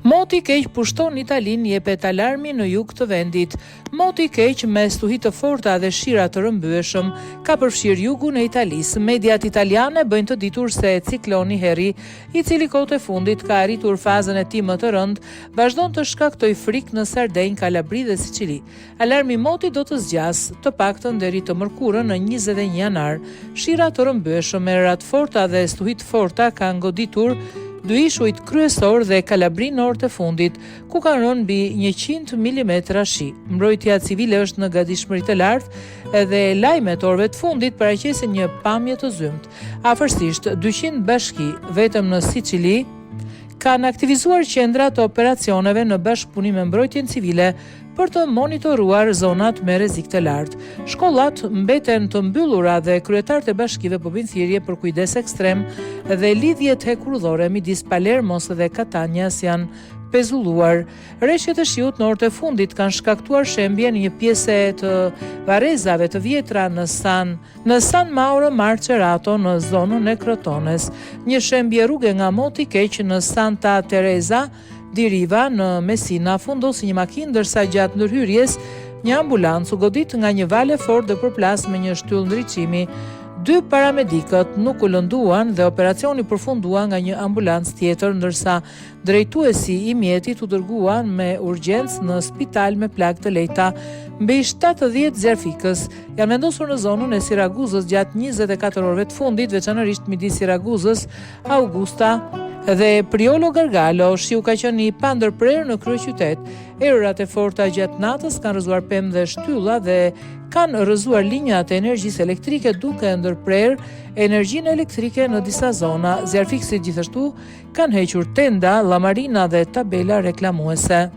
Moti i keq pushton Italinë, jepet alarmi në jug të vendit. Moti i keq me stuhi të forta dhe shira të rrëmbyeshëm ka përfshirë jugun e Italisë. Mediat italiane bëjnë të ditur se cikloni Harry, i cili kohët e fundit ka arritur fazën e tij më të rëndë, vazhdon të shkaktojë frikë në Sardinjë, Kalabri dhe Sicili. Alarmi moti do të zgjasë të paktën deri të mërkurën në 21 janar. Shira të rrëmbyeshëm me ratë forta dhe stuhi të forta kanë goditur dy ishujt kryesor dhe Kalabri nord të fundit, ku kanë rënë mbi 100 mm shi. Mbrojtja civile është në gatishmëri të lartë dhe lajmet orëve të fundit paraqesin një pamje të zymt. Afërsisht 200 bashki vetëm në Sicili kanë aktivizuar qendra të operacioneve në bashkëpunim me mbrojtjen civile për të monitoruar zonat me rrezik të lartë. Shkollat mbeten të mbyllura dhe kryetarët e bashkive po bëjnë thirrje për kujdes ekstrem dhe lidhjet hekurudhore midis Palermos dhe Katanias janë pezulluar. Rreshtet e shiut në orët e fundit kanë shkaktuar shembje në një pjesë të varrezave të vjetra në San Mauro Marcerato në zonën e Crotones. Një shembje rruge nga moti i keq në Santa Teresa di Riva në Messina fundosi një makinë, ndërsa gjatë ndërhyrjes një ambulancë u godit nga një vale fort dhe përplas me një shtyllë ndriçimi. 2 paramedikët nuk u lënduan dhe operacioni përfundua nga një ambulancë tjetër, ndërsa drejtuesi i mjetit u dërguan me urgjencë në spital me plagë të lehta. Mbi 70 zjarfikës janë vendosur në zonën e Siraguzës gjatë 24 orëve të fundit, veçanërisht midis Siraguzës, Augusta dhe Priolo Gargalo. Shiu ka qenë i pandërprerë në kryeqytet. Erërat e forta gjatë natës kanë rrëzuar pemë dhe shtylla dhe kanë rrëzuar linjat e energjisë elektrike, duke ndërprerë energjinë elektrike në disa zona. Zjarfikësit gjithashtu kanë hequr tenda, llamarina dhe tabela reklamuese.